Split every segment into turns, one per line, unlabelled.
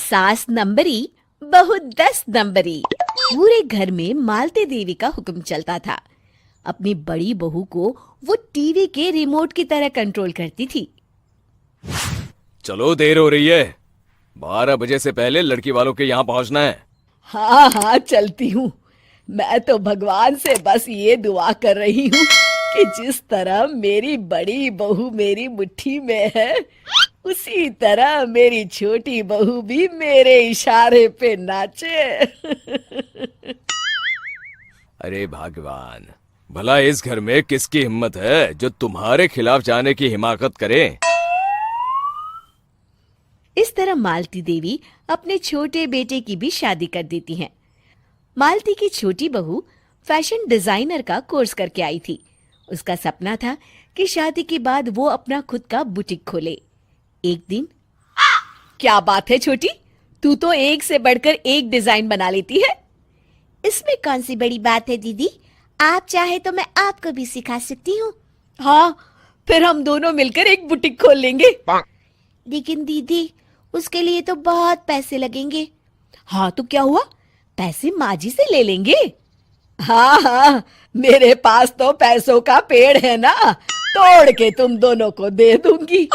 सास नंबरी, बहू 10 नंबरी। पूरे घर में मालती देवी का हुक्म चलता था। अपनी बड़ी बहू को वो टीवी के रिमोट की तरह कंट्रोल करती थी।
चलो, देर हो रही है। 12 बजे से पहले लड़की वालों के यहाँ पहुंचना है।
हाँ हाँ, चलती हूँ। मैं तो भगवान से बस ये दुआ कर रही हूँ कि जिस तरह मेरी बड़ी बहू मेरी मुट्ठी में है, उसी तरह मेरी छोटी बहू भी मेरे इशारे पे नाचे।
अरे भगवान, भला इस घर में किसकी हिम्मत है जो तुम्हारे खिलाफ जाने की हिमाकत करे।
इस तरह मालती देवी अपने छोटे बेटे की भी शादी कर देती हैं। मालती की छोटी बहू फैशन डिजाइनर का कोर्स करके आई थी। उसका सपना था कि शादी के बाद वो अपना खुद का बुटीक खोले। एक दिन,
क्या बात है छोटी, तू तो एक से बढ़कर एक डिजाइन बना लेती है।
इसमें कौन सी बड़ी बात है दीदी? आप चाहे तो मैं आपको भी सिखा सकती हूँ।
हाँ, फिर हम दोनों मिलकर एक बुटीक खोल लेंगे।
लेकिन दीदी, उसके लिए तो बहुत पैसे लगेंगे।
हाँ तो क्या हुआ, पैसे माँ जी से ले लेंगे। हाँ हाँ, मेरे पास तो पैसों का पेड़ है ना, तोड़ के तुम दोनों को दे दूंगी।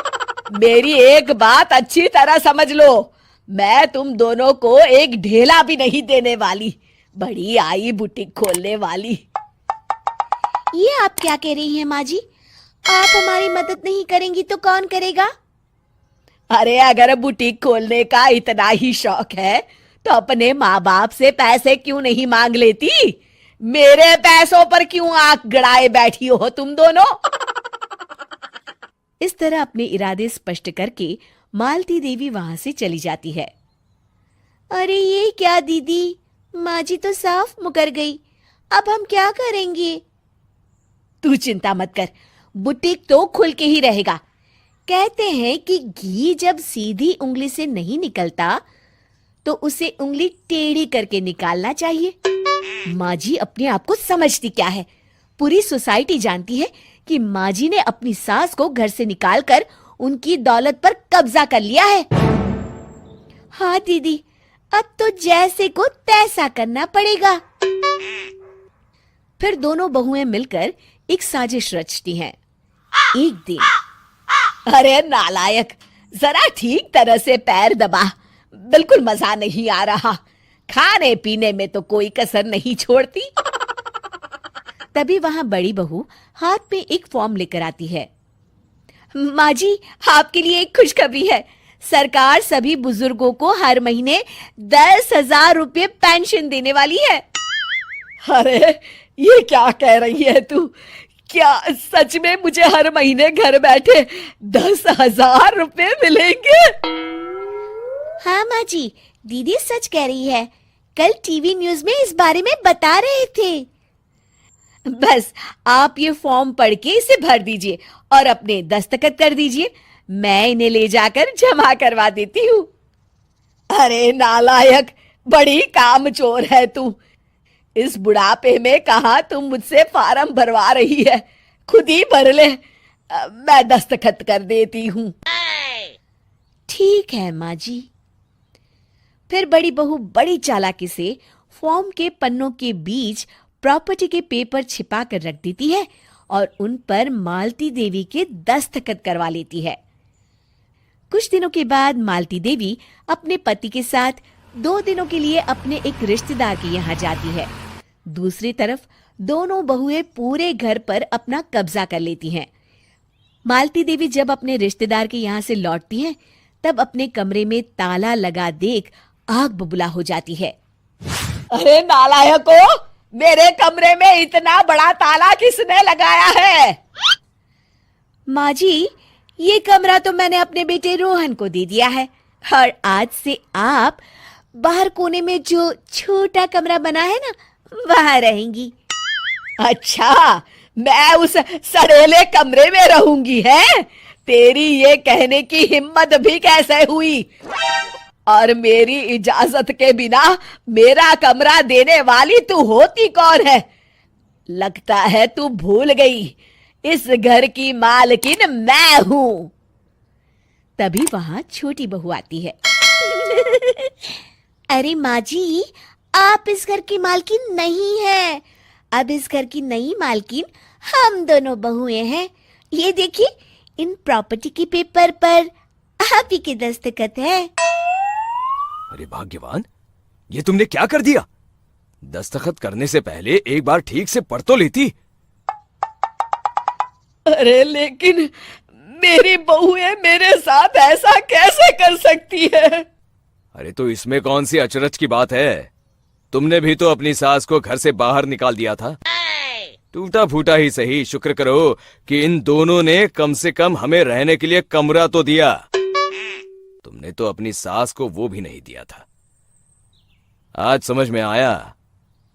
मेरी एक बात अच्छी तरह समझ लो, मैं तुम दोनों को एक ढेला भी नहीं देने वाली। बड़ी आई बुटीक खोलने वाली।
ये आप क्या कह रही हैं माँ जी? आप हमारी मदद नहीं करेंगी तो कौन करेगा?
अरे अगर बुटीक खोलने का इतना ही शौक है तो अपने माँ बाप से पैसे क्यों नहीं मांग लेती? मेरे पैसों पर क्यों आंख गड़ाए बैठी हो तुम दोनों?
इस तरह अपने इरादे स्पष्ट करके मालती देवी वहां से चली जाती है। अरे ये क्या दीदी, माँ जी तो साफ मुकर गई। अब हम क्या करेंगे?
तू चिंता मत कर, बुटीक तो खुल के ही रहेगा।
कहते हैं कि घी जब सीधी उंगली से नहीं निकलता तो उसे उंगली टेढ़ी करके निकालना चाहिए। माँ जी अपने आप को समझती क्या है? पूरी सोसाइटी जानती है कि माँ जी ने अपनी सास को घर से निकालकर उनकी दौलत पर कब्जा कर लिया है। हाँ दीदी, अब तो जैसे को तैसा करना पड़ेगा। फिर दोनों बहुएं मिलकर एक साजिश रचती हैं। एक दिन,
अरे नालायक, जरा ठीक तरह से पैर दबा, बिल्कुल मजा नहीं आ रहा। खाने पीने में तो कोई कसर नहीं छोड़ती।
तभी वहां बड़ी बहू हाथ में एक फॉर्म लेकर आती है।
माँ जी, आपके लिए एक खुशखबरी है। सरकार सभी बुजुर्गों को हर महीने 10,000 रुपये पेंशन देने वाली है। अरे ये क्या कह रही है तू? क्या सच में मुझे हर महीने घर बैठे 10,000 रुपये मिलेंगे?
हाँ माँ जी, दीदी सच कह रही है। कल टीवी न्यूज में इस बारे में बता रहे थे।
बस आप ये फॉर्म पढ़ के इसे भर दीजिए और अपने दस्तखत कर दीजिए। मैं इन्हें ले जाकर जमा करवा देती हूँ। अरे नालायक, बड़ी कामचोर है तू। इस बुढ़ापे में कहाँ तुम मुझसे फार्म भरवा रही है? खुद ही भर ले, मैं दस्तखत कर देती हूँ।
ठीक है माँ जी। फिर बड़ी बहू बड़ी चालाकी से फॉर्म के पन्नों के बीच प्रॉपर्टी के पेपर छिपा कर रख देती है और उन पर मालती देवी के दस्तखत करवा लेती है। कुछ दिनों के बाद मालती देवी अपने पति के साथ 2 दिनों के लिए अपने एक रिश्तेदार के यहाँ जाती है। दूसरी तरफ दोनों बहुएं पूरे घर पर अपना कब्जा कर लेती हैं। मालती देवी जब अपने रिश्तेदार के यहाँ से लौटती हैं, तब अपने कमरे में ताला लगा देख आग बबूला हो जाती है।
अरे नालायको, मेरे कमरे में इतना बड़ा ताला किसने लगाया है?
माँ जी, ये कमरा तो मैंने अपने बेटे रोहन को दे दिया है और आज से आप बाहर कोने में जो छोटा कमरा बना है ना, वहां रहेंगी।
अच्छा, मैं उस सड़ेले कमरे में रहूंगी है? तेरी ये कहने की हिम्मत भी कैसे हुई? और मेरी इजाजत के बिना मेरा कमरा देने वाली तू होती कौन है? लगता है तू भूल गई, इस घर की मालकिन मैं हूं।
तभी वहां छोटी बहू आती है। अरे माँ जी, आप इस घर की मालकिन नहीं है। अब इस घर की नई मालकिन हम दोनों बहुएं हैं। ये देखिए, इन प्रॉपर्टी के पेपर पर आप ही के दस्तखत है।
अरे भाग्यवान, ये तुमने क्या कर दिया? दस्तखत करने से पहले एक बार ठीक से पढ़ तो लेती।
अरे लेकिन मेरी बहुएं मेरे साथ ऐसा कैसे कर सकती है?
अरे तो इसमें कौन सी अचरज की बात है? तुमने भी तो अपनी सास को घर से बाहर निकाल दिया था। टूटा फूटा ही सही, शुक्र करो कि इन दोनों ने कम से कम हमें रहने के लिए कमरा तो दिया। तुमने तो अपनी सास को वो भी नहीं दिया था। आज समझ में आया,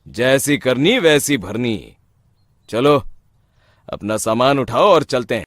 जैसी करनी वैसी भरनी। चलो, अपना सामान उठाओ और चलते हैं।